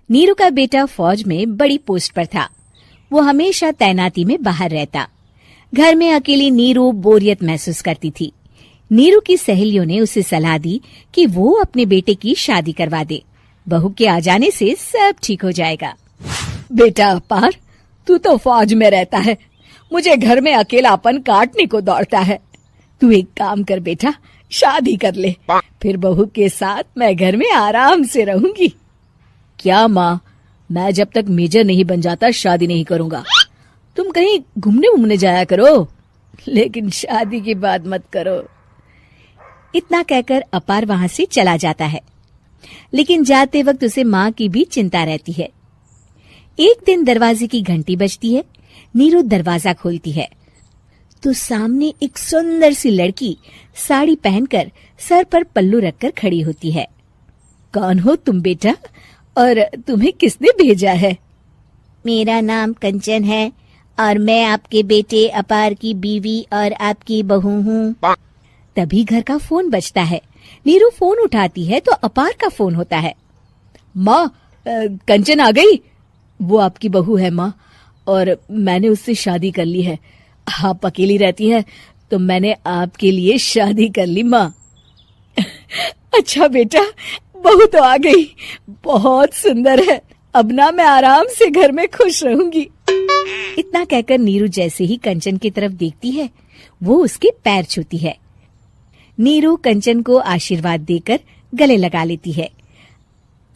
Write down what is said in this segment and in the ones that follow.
नीरू का बेटा फौज में बड़ी पोस्ट पर था। वो हमेशा तैनाती में बाहर रहता। घर में अकेली नीरू बोरियत महसूस करती थी। नीरू की सहेलियों ने उसे सलाह दी कि वो अपने बेटे की शादी करवा दे। बहू के आ जाने से सब ठीक हो जाएगा। बेटा अपार, तू तो फौज में रहता है, मुझे घर में अकेलापन काटने को दौड़ता है। तू एक काम कर बेटा, शादी कर ले, फिर बहू के साथ मैं घर में आराम से रहूंगी। क्या माँ, मैं जब तक मेजर नहीं बन जाता शादी नहीं करूंगा। तुम कहीं घूमने जाया करो, लेकिन शादी की बात मत करो। इतना कहकर अपार वहां से चला जाता है, लेकिन जाते वक्त उसे माँ की भी चिंता रहती है। एक दिन दरवाजे की घंटी बजती है। नीरू दरवाजा खोलती है तो सामने एक सुंदर सी लड़की साड़ी पहनकर सर पर पल्लू रखकर खड़ी होती है। कौन हो तुम बेटा, और तुम्हें किसने भेजा है? मेरा नाम कंचन है और मैं आपके बेटे अपार की बीवी और आपकी बहू हूँ। तभी घर का फोन बजता है। नीरू फोन उठाती है तो अपार का फोन होता है। माँ, कंचन आ गई। वो आपकी बहू है माँ, और मैंने उससे शादी कर ली है। आप अकेली रहती है तो मैंने आपके लिए शादी कर ली माँ। अच्छा बेटा, बहू तो आ गई, बहुत सुंदर है। अब ना मैं आराम से घर में खुश रहूंगी। इतना कहकर नीरू जैसे ही कंचन की तरफ देखती है, वो उसके पैर छूती है। नीरू कंचन को आशीर्वाद देकर गले लगा लेती है।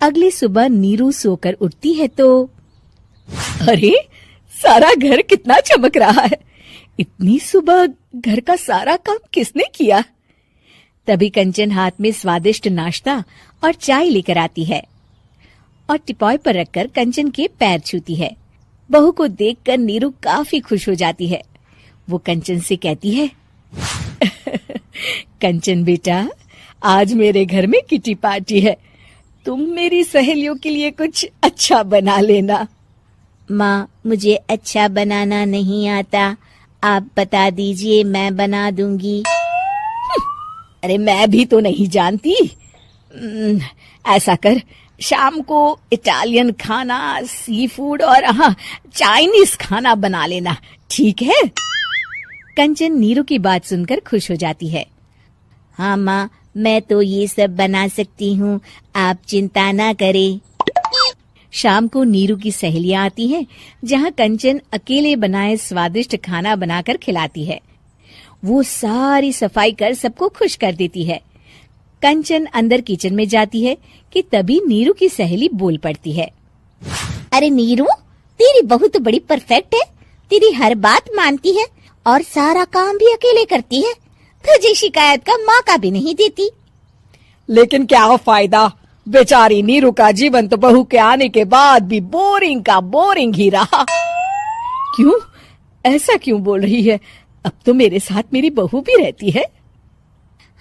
अगली सुबह नीरू सोकर उठती है तो अरे, सारा घर कितना चमक रहा है। इतनी सुबह घर का सारा काम किसने किया? तभी कंचन हाथ में स्वादिष्ट नाश्ता और चाय लेकर आती है और टिपॉय पर रखकर कंचन के पैर छूती है। बहू को देखकर नीरू काफी खुश हो जाती है। वो कंचन से कहती है, कंचन बेटा, आज मेरे घर में किटी पार्टी है, तुम मेरी सहेलियों के लिए कुछ अच्छा बना लेना। माँ, मुझे अच्छा बनाना नहीं आता, आप बता दीजिए, मैं बना दूंगी। अरे मैं भी तो नहीं जानती। ऐसा कर, शाम को इटालियन खाना, सी फूड और हाँ, चाइनीज खाना बना लेना, ठीक है? कंचन नीरू की बात सुनकर खुश हो जाती है। हाँ माँ, मैं तो ये सब बना सकती हूँ, आप चिंता ना करें। शाम को नीरू की सहेलियां आती हैं, जहाँ कंचन अकेले बनाए स्वादिष्ट खाना बनाकर खिलाती है। वो सारी सफाई कर सबको खुश कर देती है। कंचन अंदर किचन में जाती है कि तभी नीरू की सहेली बोल पड़ती है। अरे नीरू, तेरी बहू तो बड़ी परफेक्ट है, तेरी हर बात मानती है और सारा काम भी अकेले करती है, तुझे शिकायत का मौका भी नहीं देती। लेकिन क्या फायदा, बेचारी नीरू का जीवन तो बहू के आने के बाद भी बोरिंग का बोरिंग ही रहा। क्यों, ऐसा क्यों बोल रही है? अब तो मेरे साथ मेरी बहू भी रहती है।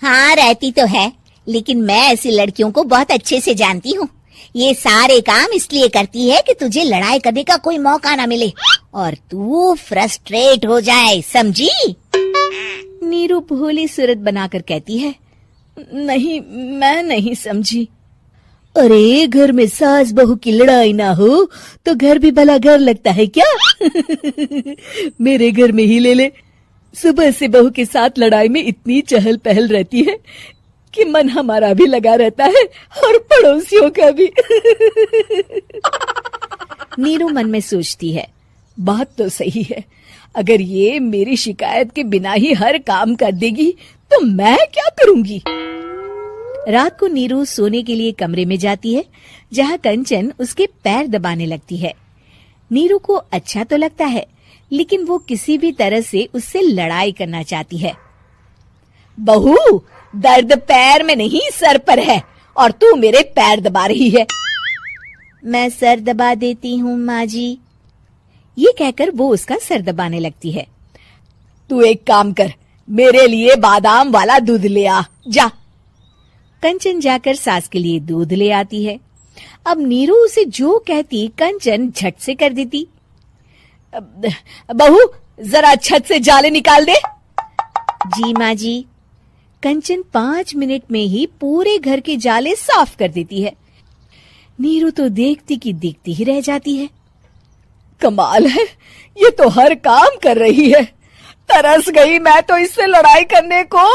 हाँ, रहती तो है, लेकिन मैं ऐसी लड़कियों को बहुत अच्छे से जानती हूँ। ये सारे काम इसलिए करती है कि तुझे लड़ाई करने का कोई मौका ना मिले और तू फ्रस्ट्रेट हो जाए, समझी? नीरू भोली सूरत बनाकर कहती है, नहीं, मैं नहीं समझी। अरे, घर में सास बहू की लड़ाई ना हो तो घर भी भला घर लगता है क्या? मेरे घर में ही ले ले, सुबह से बहू के साथ लड़ाई में इतनी चहल पहल रहती है कि मन हमारा भी लगा रहता है और पड़ोसियों का भी। नीरू मन में सोचती है, बात तो सही है, अगर ये मेरी शिकायत के बिना ही हर काम कर देगी तो मैं क्या करूंगी? रात को नीरू सोने के लिए कमरे में जाती है, जहाँ कंचन उसके पैर दबाने लगती है। नीरू को अच्छा तो लगता है, लेकिन वो किसी भी तरह से उससे लड़ाई करना चाहती है। बहू, दर्द पैर में नहीं सर पर है और तू मेरे पैर दबा रही है। मैं सर दबा देती हूँ माँ जी। ये कहकर वो उसका सर दबाने लगती है। तू एक काम कर, मेरे लिए बादाम वाला दूध ले आ, जा। कंचन जाकर सास के लिए दूध ले आती है। अब नीरू उसे जो कहती कंचन झट से कर देती। बहू, जरा छत से जाले निकाल दे। जी माँ जी। कंचन 5 मिनट में ही पूरे घर के जाले साफ कर देती है। नीरू तो देखती की देखती ही रह जाती है। कमाल है, ये तो हर काम कर रही है। तरस गई मैं तो इससे लड़ाई करने को।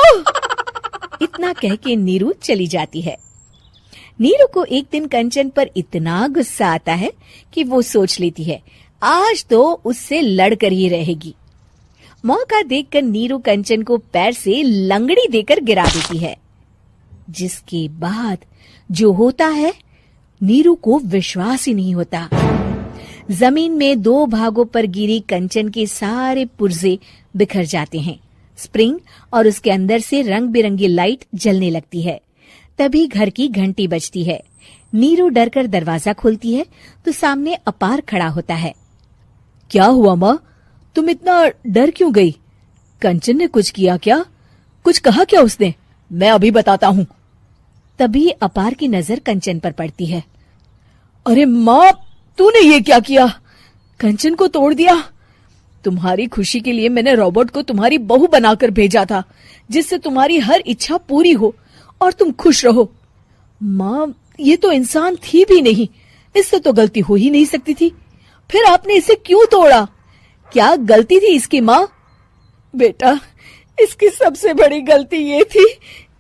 इतना कह के नीरू चली जाती है। नीरू को एक दिन कंचन पर इतना गुस्सा आता है कि वो सोच लेती है आज तो उससे लड़कर ही रहेगी। मौका देखकर नीरू कंचन को पैर से लंगड़ी देकर गिरा देती है, जिसके बाद जो होता है नीरू को विश्वास ही नहीं होता। जमीन में 2 भागों पर गिरी कंचन के सारे पुर्जे बिखर जाते हैं। स्प्रिंग और उसके अंदर से रंग बिरंगी लाइट जलने लगती है। तभी घर की घंटी बजती है। नीरू डरकर दरवाजा खोलती है तो सामने अपार खड़ा होता है। क्या हुआ माँ, तुम इतना डर क्यों गई? कंचन ने कुछ किया क्या? कुछ कहा क्या उसने? मैं अभी बताता हूँ। तभी अपार की नजर कंचन पर पड़ती है। अरे माँ, तूने ये क्या किया? कंचन को तोड़ दिया। तुम्हारी खुशी के लिए मैंने रॉबर्ट को तुम्हारी बहू बनाकर भेजा था, जिससे तुम्हारी हर इच्छा पूरी हो और तुम खुश रहो। माँ, ये तो इंसान थी भी नहीं, इससे तो गलती हो ही नहीं सकती थी। फिर आपने इसे क्यों तोड़ा? क्या गलती थी इसकी माँ? बेटा, इसकी सबसे बड़ी गलती ये थी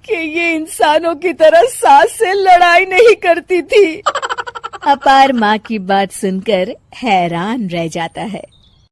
कि ये इंसानों की तरह सास से लड़ाई नहीं करती थी। अपार माँ की बात सुनकर हैरान रह जाता है।